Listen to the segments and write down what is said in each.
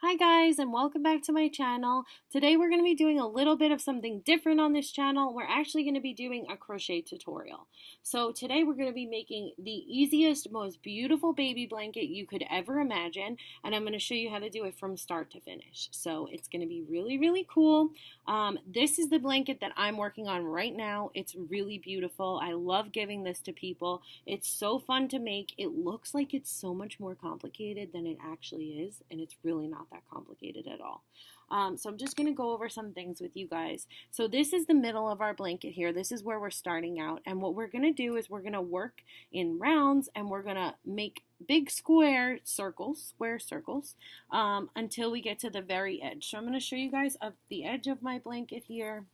Hi guys, and welcome back to my channel. Today we're going to be doing a little bit of something different on this channel. We're actually going to be doing a crochet tutorial. So today we're going to be making the easiest, most beautiful baby blanket you could ever imagine, and I'm going to show you how to do it from start to finish. So it's going to be really cool. This is the blanket that I'm working on right now. It's really beautiful. I love giving this to people. It's so fun to make. It looks like it's so much more complicated than it actually is, and it's really not that complicated at all. So I'm just going to go over some things with you guys. So this is the middle of our blanket here. This is where we're starting out, and what we're going to do is we're going to work in rounds, and we're going to make big square circles until we get to the very edge. So I'm going to show you guys of the edge of my blanket here.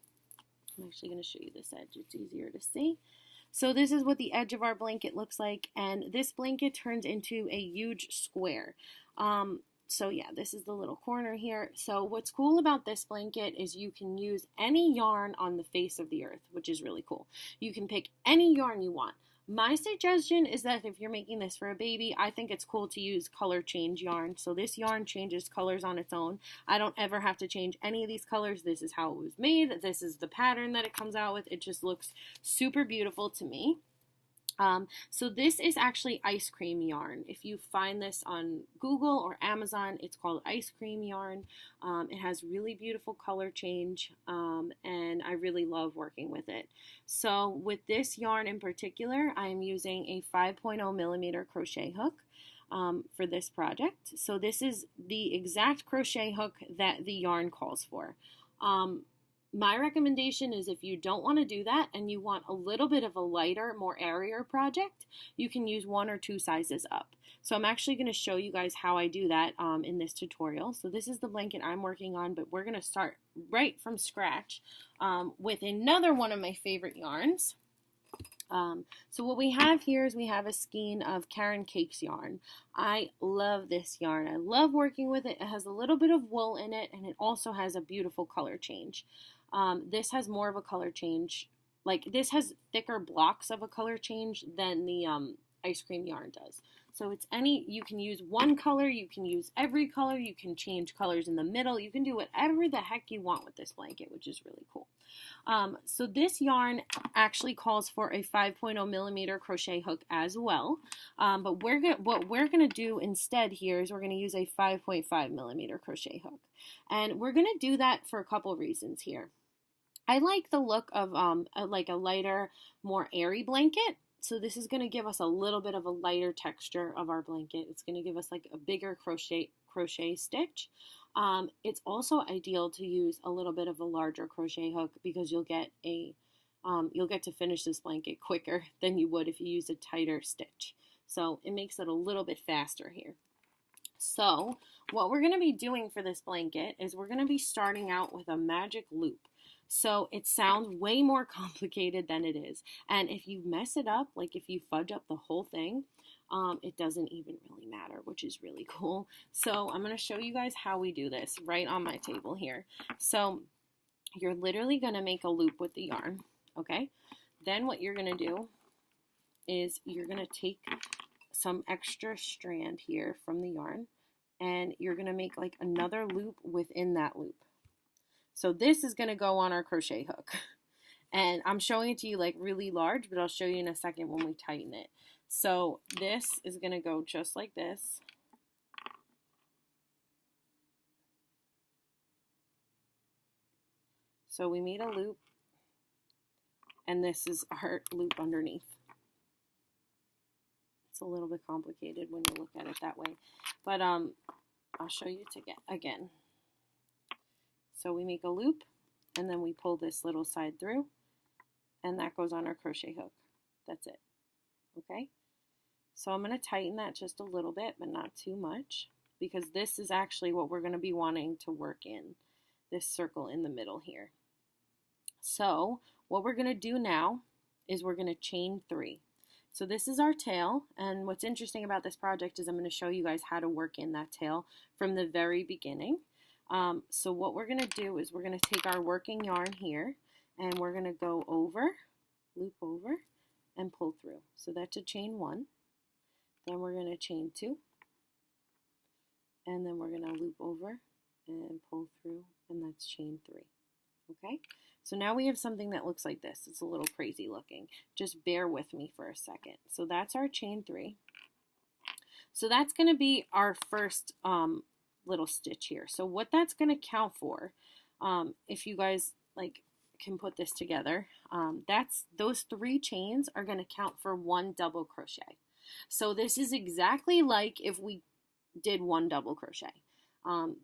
I'm actually going to show you this edge. It's easier to see. So this is what the edge of our blanket looks like, and this blanket turns into a huge square. So yeah, this is the little corner here. So what's cool about this blanket is you can use any yarn on the face of the earth, which is really cool. You can pick any yarn you want. My suggestion is that if you're making this for a baby, I think it's cool to use color change yarn. So this yarn changes colors on its own. I don't ever have to change any of these colors. This is how it was made. This is the pattern that it comes out with. It just looks super beautiful to me. So this is actually ice cream yarn. If you find this on Google or Amazon, it's called ice cream yarn. It has really beautiful color change, and I really love working with it. So with this yarn in particular, I'm using a 5.0 millimeter crochet hook for this project. So this is the exact crochet hook that the yarn calls for. My recommendation is if you don't want to do that and you want a little bit of a lighter, more airier project, you can use 1 or 2 sizes up. So I'm actually going to show you guys how I do that in this tutorial. So this is the blanket I'm working on, but we're going to start right from scratch with another one of my favorite yarns. So what we have here is we have a skein of Karen Cakes yarn. I love this yarn. I love working with it. It has a little bit of wool in it, and it also has a beautiful color change. This has more of a color change. Like, this has thicker blocks of a color change than the ice cream yarn does. So it's you can use one color, you can use every color, you can change colors in the middle, you can do whatever the heck you want with this blanket, which is really cool. So this yarn actually calls for a 5.0 millimeter crochet hook as well, but what we're gonna do instead here is we're gonna use a 5.5 millimeter crochet hook, and we're gonna do that for a couple reasons here. I like the look of like a lighter, more airy blanket. So this is going to give us a little bit of a lighter texture of our blanket. It's going to give us like a bigger crochet stitch. It's also ideal to use a little bit of a larger crochet hook because you'll get to finish this blanket quicker than you would if you use a tighter stitch. So it makes it a little bit faster here. So what we're going to be doing for this blanket is we're going to be starting out with a magic loop. So it sounds way more complicated than it is. And if you mess it up, like if you fudge up the whole thing, it doesn't even really matter, which is really cool. So I'm going to show you guys how we do this right on my table here. So you're literally going to make a loop with the yarn, okay? Then what you're going to do is you're going to take some extra strand here from the yarn, and you're going to make like another loop within that loop. So this is going to go on our crochet hook, and I'm showing it to you like really large, but I'll show you in a second when we tighten it. So this is going to go just like this. So we made a loop, and this is our loop underneath. It's a little bit complicated when you look at it that way, but I'll show you again. So we make a loop, and then we pull this little side through, and that goes on our crochet hook. That's it, okay? So I'm going to tighten that just a little bit, but not too much, because this is actually what we're going to be wanting to work in, this circle in the middle here. So what we're going to do now is we're going to chain 3. So this is our tail, and what's interesting about this project is I'm going to show you guys how to work in that tail from the very beginning. So what we're going to do is we're going to take our working yarn here, and we're going to go over, loop over, and pull through. So that's a chain 1. Then we're going to chain 2, and then we're going to loop over and pull through, and that's chain 3. Okay, so now we have something that looks like this. It's a little crazy looking. Just bear with me for a second. So that's our chain 3. So that's going to be our first little stitch here. So what that's going to count for, if you guys can put this together, that's those 3 chains are going to count for 1 double crochet. So this is exactly like if we did 1 double crochet.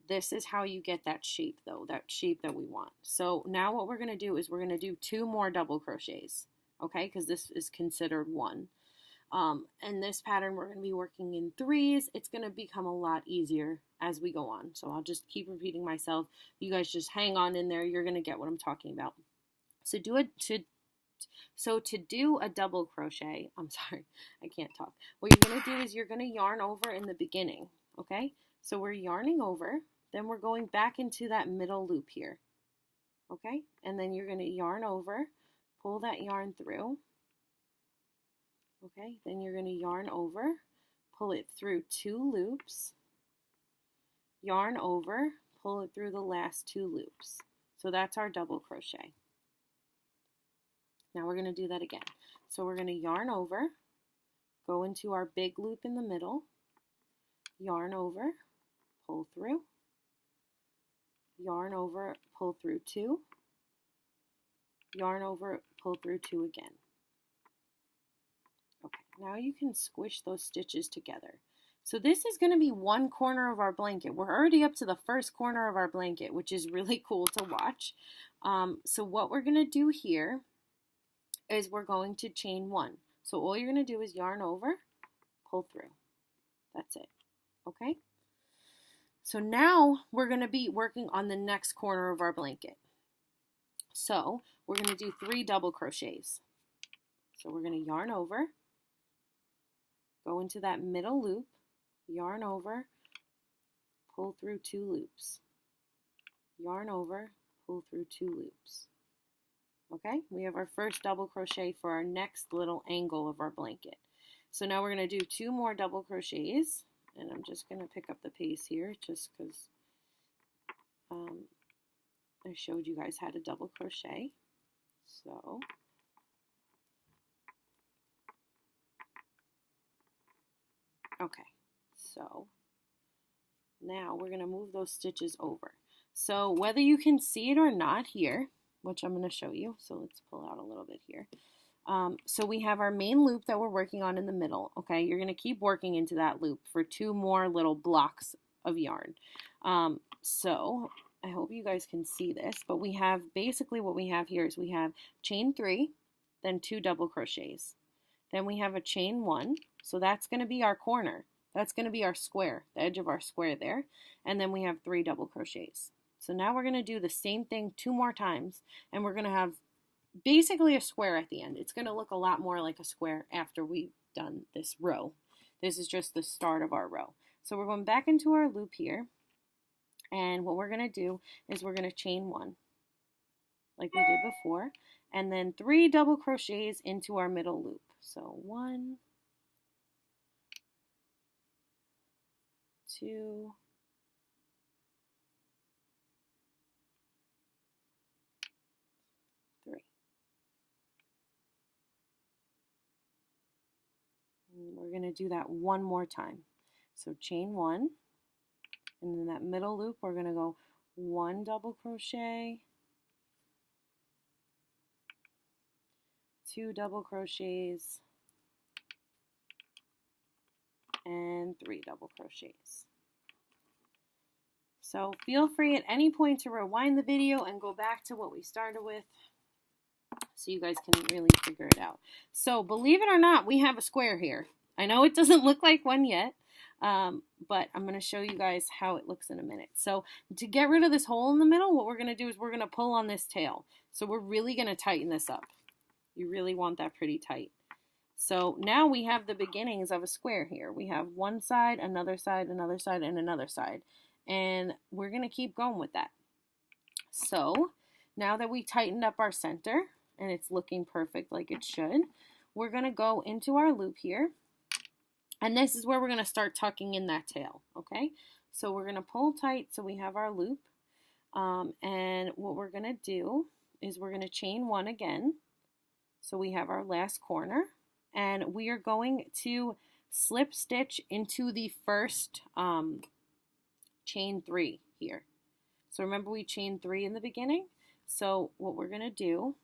This is how you get that shape though, that shape that we want. So now what we're going to do is we're going to do 2 more double crochets, okay, because this is considered 1. And this pattern we're going to be working in 3s. It's going to become a lot easier as we go on. So I'll just keep repeating myself. You guys just hang on in there. You're going to get what I'm talking about. So to do a double crochet, I'm sorry, I can't talk. What you're going to do is you're going to yarn over in the beginning, okay? So we're yarning over, then we're going back into that middle loop here, okay? And then you're going to yarn over, pull that yarn through, okay? Then you're going to yarn over, pull it through 2 loops, yarn over, pull it through the last 2 loops. So that's our double crochet. Now we're going to do that again. So we're going to yarn over, go into our big loop in the middle, yarn over, pull through, yarn over, pull through 2, yarn over, pull through 2 again. Okay, now you can squish those stitches together. So this is going to be 1 corner of our blanket. We're already up to the first corner of our blanket, which is really cool to watch. So what we're going to do here is we're going to chain 1. So all you're going to do is yarn over, pull through. That's it. Okay? So now we're going to be working on the next corner of our blanket. So we're going to do 3 double crochets. So we're going to yarn over, go into that middle loop, yarn over, pull through 2 loops, yarn over, pull through 2 loops. Okay, we have our first double crochet for our next little angle of our blanket. So now we're going to do 2 more double crochets, and I'm just going to pick up the pace here just because I showed you guys how to double crochet. So okay, so now we're going to move those stitches over. So whether you can see it or not here, which I'm going to show you, so let's pull out a little bit here. So we have our main loop that we're working on in the middle, okay? You're going to keep working into that loop for 2 more little blocks of yarn. So I hope you guys can see this, but we have basically what we have here is we have chain 3, then 2 double crochets. Then we have a chain 1, so that's going to be our corner. That's going to be our square, the edge of our square there. And then we have 3 double crochets. So now we're going to do the same thing 2 more times, and we're going to have basically a square at the end. It's going to look a lot more like a square after we've done this row. This is just the start of our row. So we're going back into our loop here, and what we're going to do is we're going to chain 1 like we did before, and then 3 double crochets into our middle loop. So 1, 2, 3. And we're going to do that 1 more time. So chain 1, and in that middle loop we're going to go 1 double crochet, 2 double crochets, and 3 double crochets. So feel free at any point to rewind the video and go back to what we started with so you guys can really figure it out. So believe it or not, we have a square here. I know it doesn't look like one yet, but I'm going to show you guys how it looks in a minute. So to get rid of this hole in the middle, what we're going to do is we're going to pull on this tail. So we're really going to tighten this up. You really want that pretty tight. So now we have the beginnings of a square here. We have one side, another side, another side, and another side. And we're going to keep going with that. So now that we tightened up our center and it's looking perfect like it should, we're going to go into our loop here. And this is where we're going to start tucking in that tail, okay? So we're going to pull tight so we have our loop. And what we're going to do is we're going to chain 1 again. So we have our last corner. And we are going to slip stitch into the first chain 3 here. So remember we chained 3 in the beginning. So what we're going to do,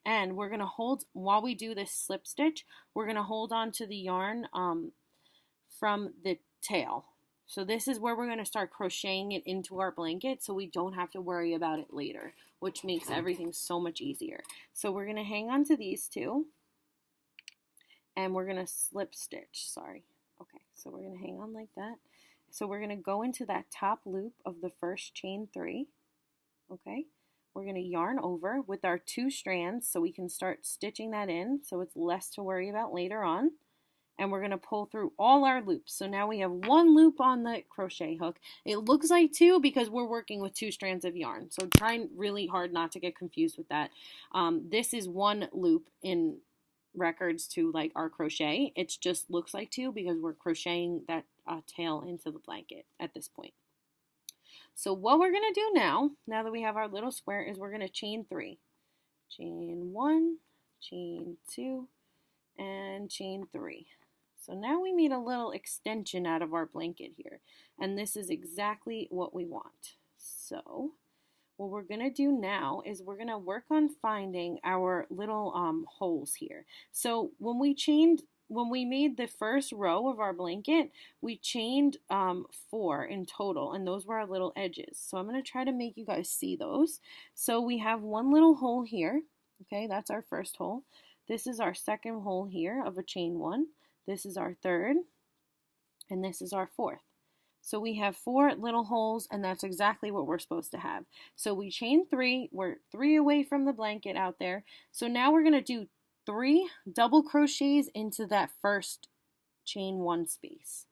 and we're going to hold, while we do this slip stitch, we're going to hold on to the yarn from the tail. So this is where we're going to start crocheting it into our blanket so we don't have to worry about it later, which makes everything so much easier. So we're going to hang on to these 2, and we're going to slip stitch, Okay, so we're going to hang on like that. So we're going to go into that top loop of the first chain 3, okay? We're going to yarn over with our 2 strands so we can start stitching that in so it's less to worry about later on. And we're going to pull through all our loops. So now we have 1 loop on the crochet hook. It looks like 2 because we're working with 2 strands of yarn. So try really hard not to get confused with that. This is 1 loop in records to like our crochet. It just looks like 2 because we're crocheting that tail into the blanket at this point. So what we're going to do now that we have our little square, is we're going to chain 3. Chain 1, chain 2, and chain 3. So now we made a little extension out of our blanket here. And this is exactly what we want. So what we're going to do now is we're going to work on finding our little holes here. So when we made the first row of our blanket, we chained 4 in total, and those were our little edges. So I'm going to try to make you guys see those. So we have 1 little hole here. Okay, that's our first hole. This is our second hole here of a chain 1. This is our third, and this is our fourth. So we have 4 little holes, and that's exactly what we're supposed to have. So we chain 3. We're 3 away from the blanket out there. So now we're going to do 3 double crochets into that first chain 1 space.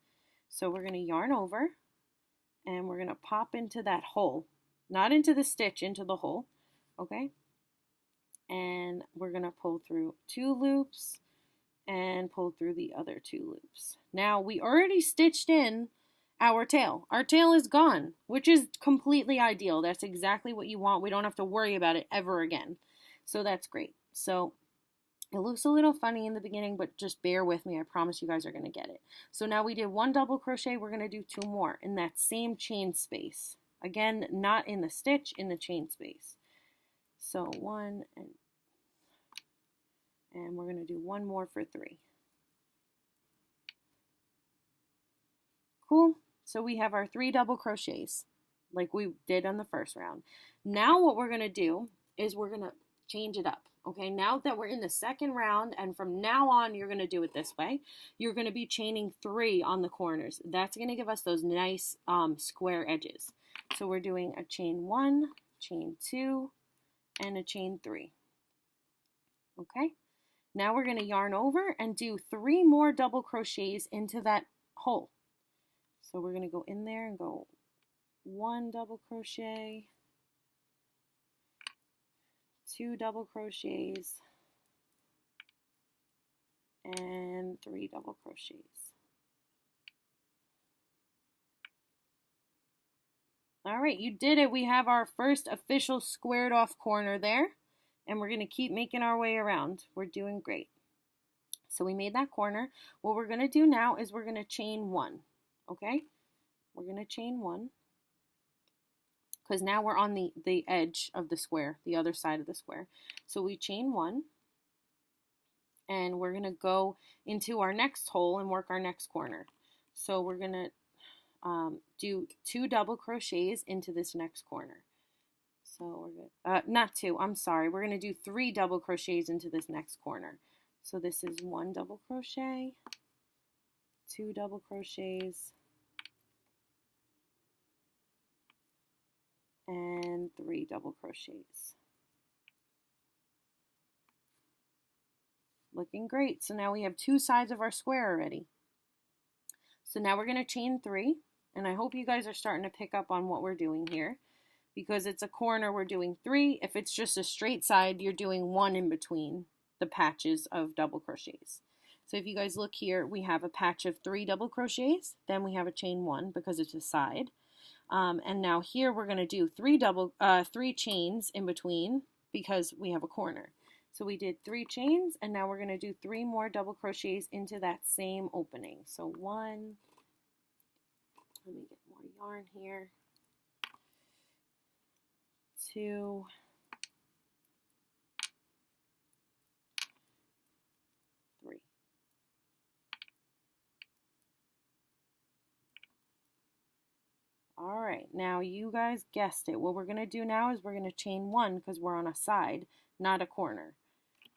So we're going to yarn over, and we're going to pop into that hole, not into the stitch, into the hole, okay? And we're going to pull through 2 loops and pull through the other 2 loops. Now we already stitched in our tail. Our tail is gone, which is completely ideal. That's exactly what you want. We don't have to worry about it ever again. So that's great. So it looks a little funny in the beginning, but just bear with me. I promise you guys are going to get it. So now we did 1 double crochet. We're going to do 2 more in that same chain space. Again, not in the stitch, in the chain space. So 1, and we're going to do 1 more for 3. Cool. So we have our 3 double crochets like we did on the first round. Now what we're going to do is we're going to change it up. Okay, now that we're in the second round, and from now on you're going to do it this way, you're going to be chaining 3 on the corners. That's going to give us those nice square edges. So we're doing a chain 1, chain 2, and a chain 3. Okay, now we're going to yarn over and do 3 more double crochets into that hole. So we're going to go in there and go 1 double crochet, 2 double crochets, and 3 double crochets. All right, you did it. We have our first official squared off corner there, and we're going to keep making our way around. We're doing great. So we made that corner. What we're going to do now is we're going to chain 1. Okay, we're going to chain 1 because now we're on the edge of the square, the other side of the square. So we chain 1, and we're going to go into our next hole and work our next corner. So we're going to do 2 double crochets into this next corner. So we're going to, not 2, I'm sorry. We're going to do 3 double crochets into this next corner. So this is 1 double crochet, 2 double crochets, and 3 double crochets. Looking great. So now we have 2 sides of our square already. So now we're going to chain 3, and I hope you guys are starting to pick up on what we're doing here. Because it's a corner, we're doing 3. If it's just a straight side, you're doing 1 in between the patches of double crochets. So if you guys look here, we have a patch of 3 double crochets, then we have a chain 1 because it's a side. And now here we're going to do three chains in between because we have a corner. So we did 3 chains, and now we're going to do 3 more double crochets into that same opening. So 1, let me get more yarn here, 2, 3. All right, now you guys guessed it. What we're going to do now is we're going to chain 1 because we're on a side, not a corner.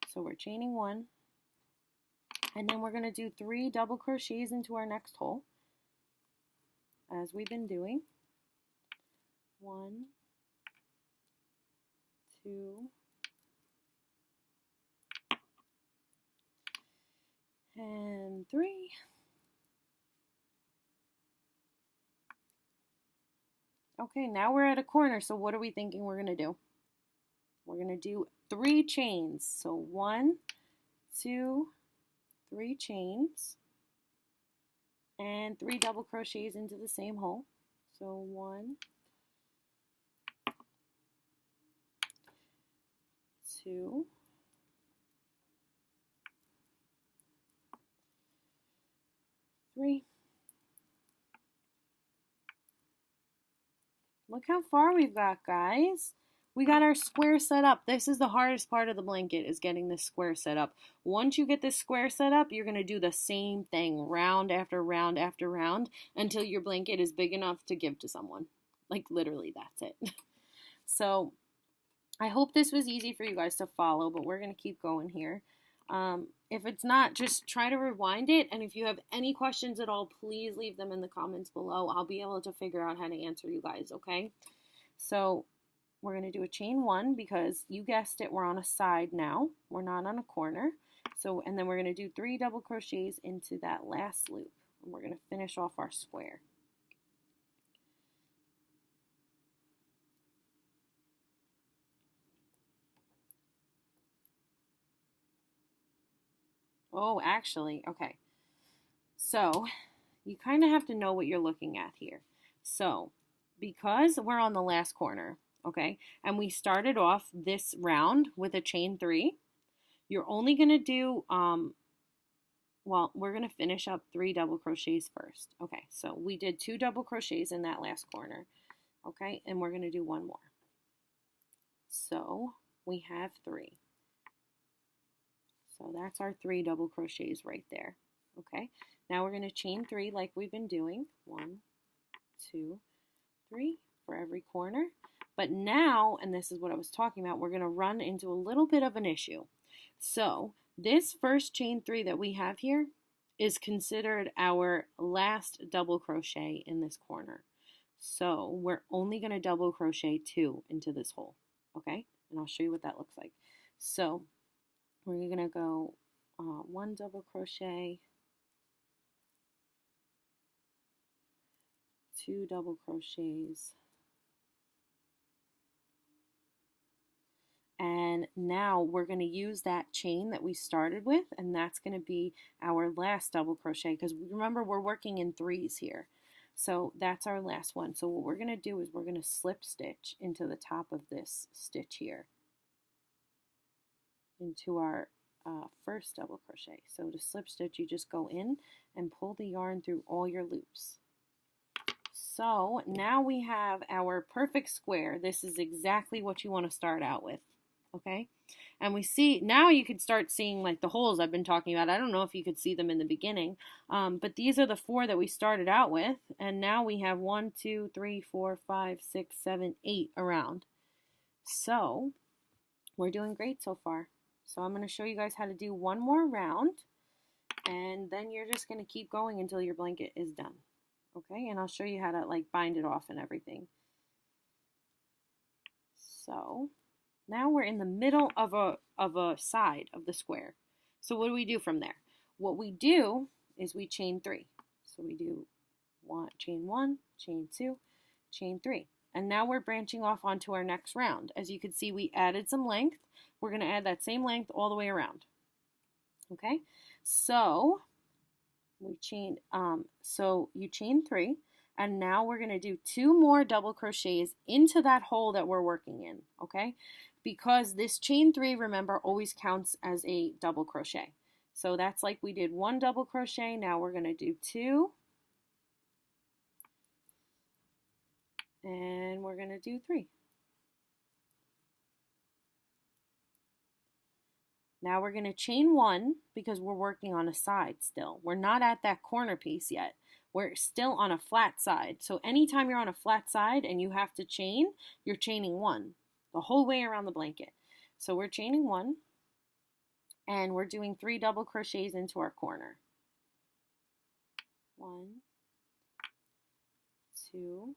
So we're chaining 1, and then we're going to do 3 double crochets into our next hole, as we've been doing. 1, 2, and 3. Okay, now we're at a corner, so what are we thinking we're going to do? We're going to do 3 chains. So 1, 2, 3 chains, and 3 double crochets into the same hole. So 1, 2, 3. Look how far we've got, guys. We got our square set up. This is the hardest part of the blanket, is getting this square set up. Once you get this square set up, you're going to do the same thing round after round after round until your blanket is big enough to give to someone. Like, literally, that's it. So I hope this was easy for you guys to follow, but we're going to keep going here. If it's not, just try to rewind it, and if you have any questions at all, please leave them in the comments below. I'll be able to figure out how to answer you guys, okay? So we're going to do a chain 1 because you guessed it, we're on a side now. We're not on a corner. So, and then we're going to do 3 double crochets into that last loop, and we're going to finish off our square. Oh, actually, okay. So you kind of have to know what you're looking at here. So because we're on the last corner, okay, and we started off this round with a chain 3, you're only going to do, well, we're going to finish up 3 double crochets first. Okay, so we did 2 double crochets in that last corner, okay, and we're going to do 1 more. So we have 3. So that's our 3 double crochets right there. Okay, now we're going to chain 3 like we've been doing. 1, 2, 3 for every corner. But now, and this is what I was talking about, we're going to run into a little bit of an issue. So this first chain 3 that we have here is considered our last double crochet in this corner. So we're only going to double crochet 2 into this hole. Okay, and I'll show you what that looks like. So we're going to go 1 double crochet, 2 double crochets, and now we're going to use that chain that we started with, and that's going to be our last double crochet, because remember, we're working in 3s here. So that's our last one. So what we're going to do is we're going to slip stitch into the top of this stitch here, into our first double crochet. So to slip stitch, you just go in and pull the yarn through all your loops. So now we have our perfect square. This is exactly what you want to start out with, okay? And we see, now you can start seeing like the holes I've been talking about. I don't know if you could see them in the beginning, but these are the 4 that we started out with, and now we have 1, 2, 3, 4, 5, 6, 7, 8 around. So we're doing great so far. So I'm going to show you guys how to do 1 more round, and then you're just going to keep going until your blanket is done. Okay, and I'll show you how to like bind it off and everything. So now we're in the middle of a side of the square. So what do we do from there? What we do is we chain 3. So we do chain 1, chain 2, chain 3. And now we're branching off onto our next round. As you can see, we added some length. We're going to add that same length all the way around. Okay, so we chain, so you chain 3, And now we're going to do 2 more double crochets into that hole that we're working in, okay? Because this chain 3, remember, always counts as a double crochet. So that's like we did 1 double crochet. Now we're going to do 2. And we're going to do 3. Now we're going to chain 1 because we're working on a side still. We're not at that corner piece yet. We're still on a flat side. So anytime you're on a flat side and you have to chain, you're chaining 1 the whole way around the blanket. So we're chaining 1 and we're doing 3 double crochets into our corner. 1, 2,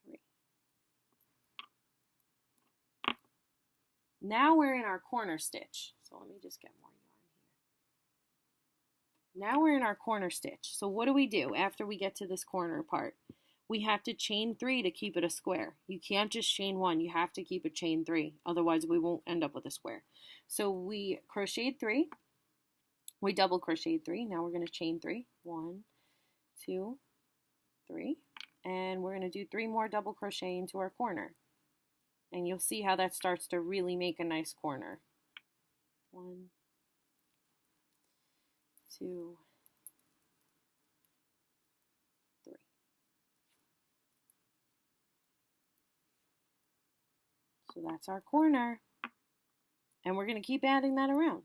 3. Now we're in our corner stitch. So let me just get more yarn here. Now we're in our corner stitch. So what do we do after we get to this corner part? We have to chain 3 to keep it a square. You can't just chain 1. You have to keep a chain 3. Otherwise, we won't end up with a square. So we crocheted 3. We double crocheted 3. Now we're going to chain 3. 1, 2, 3. And we're going to do 3 more double crochet into our corner. And you'll see how that starts to really make a nice corner. 1, 2, 3. So that's our corner. And we're going to keep adding that around.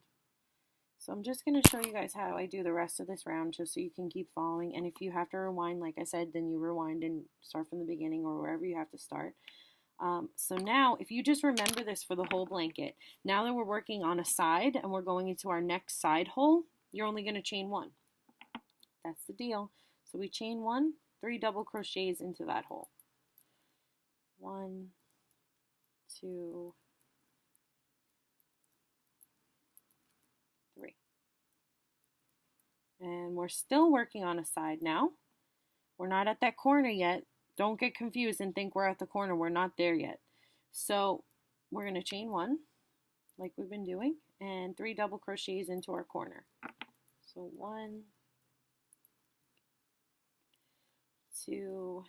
So I'm just going to show you guys how I do the rest of this round just so you can keep following. And if you have to rewind, like I said, then you rewind and start from the beginning or wherever you have to start. So now, if you just remember this for the whole blanket, now that we're working on a side and we're going into our next side hole, you're only going to chain 1. That's the deal. So we chain 1, 3 double crochets into that hole. 1, 2, 3. And we're still working on a side now. We're not at that corner yet. Don't get confused and think we're at the corner. We're not there yet. So we're going to chain 1 like we've been doing and 3 double crochets into our corner. So 1, 2,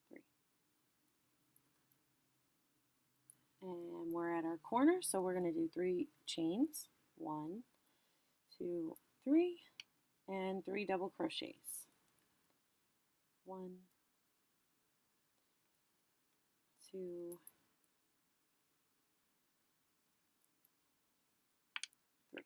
3. And we're at our corner, so we're going to do 3 chains. 1, 2, 3. And 3 double crochets. 1, 2, 3.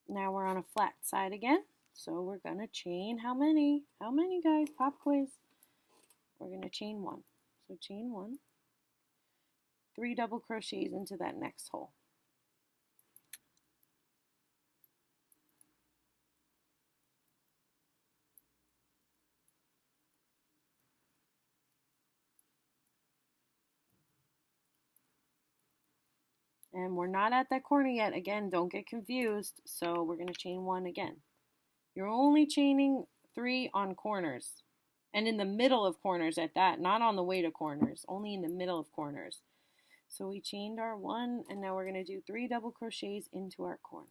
Now we're on a flat side again. So we're going to chain how many? How many, guys? Pop quiz. We're going to chain 1. So chain 1, 3 double crochets into that next hole. And we're not at that corner yet. Again, don't get confused. So we're going to chain 1 again. You're only chaining 3 on corners. And in the middle of corners at that, not on the way to corners, only in the middle of corners. So we chained our 1, and now we're going to do 3 double crochets into our corner.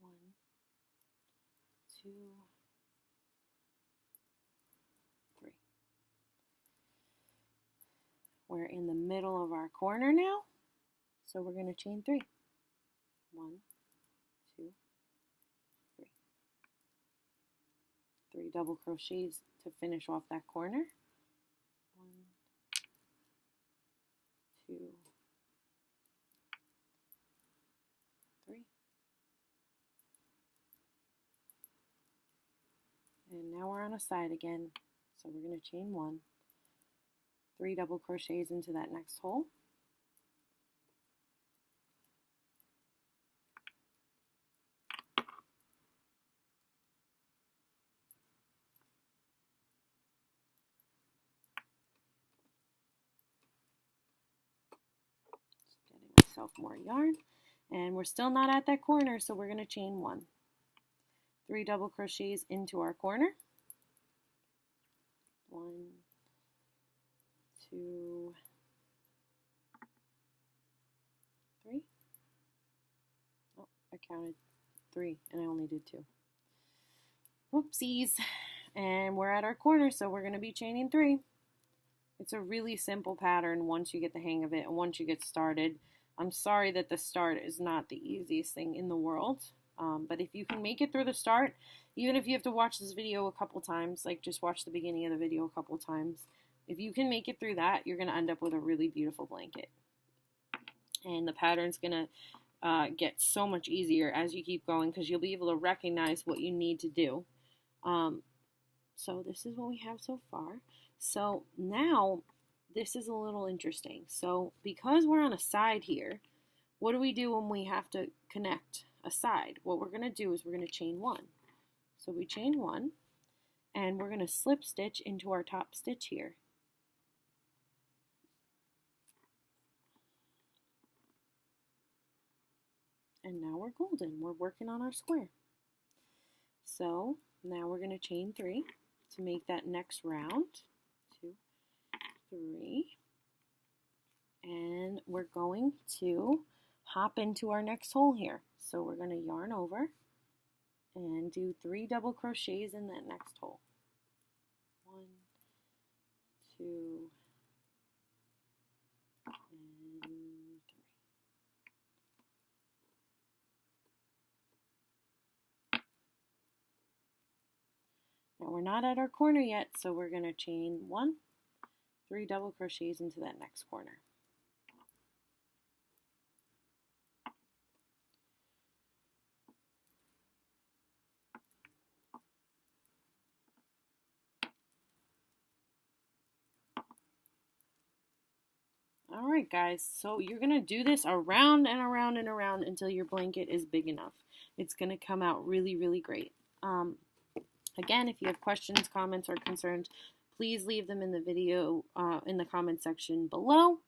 1, 2, 3. We're in the middle of our corner now, so we're going to chain 3. 1, 2, 3. 3 double crochets to finish off that corner. 1, 2, 3. And now we're on a side again. So we're going to chain 1, 3 double crochets into that next hole. Myself more yarn, and we're still not at that corner, so we're going to chain 1, 3 double crochets into our corner. 1, 2, 3. Oh, I counted 3 and I only did 2. Whoopsies. And we're at our corner, so we're going to be chaining 3. It's a really simple pattern once you get the hang of it and once you get started. I'm sorry that the start is not the easiest thing in the world, but if you can make it through the start, even if you have to watch this video a couple times, like just watch the beginning of the video a couple times, if you can make it through that, you're going to end up with a really beautiful blanket. And the pattern's going to get so much easier as you keep going because you'll be able to recognize what you need to do. So this is what we have so far. So now this is a little interesting. So because we're on a side here, what do we do when we have to connect a side? What we're going to do is we're going to chain 1. So we chain 1 and we're going to slip stitch into our top stitch here. And now we're golden. We're working on our square. So now we're going to chain 3 to make that next round. 2, 3. And we're going to hop into our next hole here. So we're going to yarn over and do 3 double crochets in that next hole. 1, 2, and 3. Now we're not at our corner yet, so we're going to chain 1, 3 double crochets into that next corner. Alright guys, so you're going to do this around and around and around until your blanket is big enough. It's going to come out really, really great. Again, if you have questions, comments, or concerns, please leave them in the video, in the comment section below.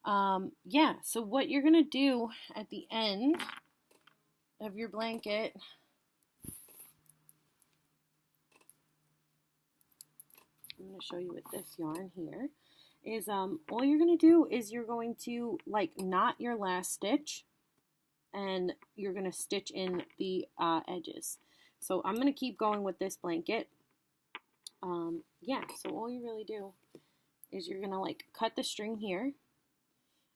Yeah, so what you're going to do at the end of your blanket, I'm going to show you with this yarn here, is all you're going to do is you're going to like knot your last stitch and you're going to stitch in the edges. So I'm going to keep going with this blanket. Yeah, so all you really do is you're going to like cut the string here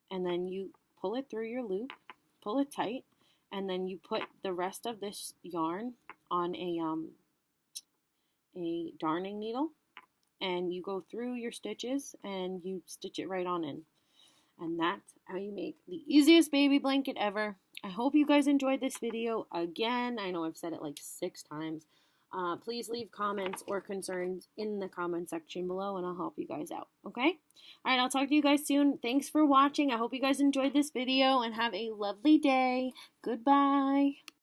and then you pull it through your loop, pull it tight, and then you put the rest of this yarn on a darning needle and you go through your stitches and you stitch it right on in. And that's how you make the easiest baby blanket ever. I hope you guys enjoyed this video. Again, I know I've said it like 6 times. Please leave comments or concerns in the comment section below and I'll help you guys out, okay? Alright, I'll talk to you guys soon. Thanks for watching. I hope you guys enjoyed this video and have a lovely day. Goodbye.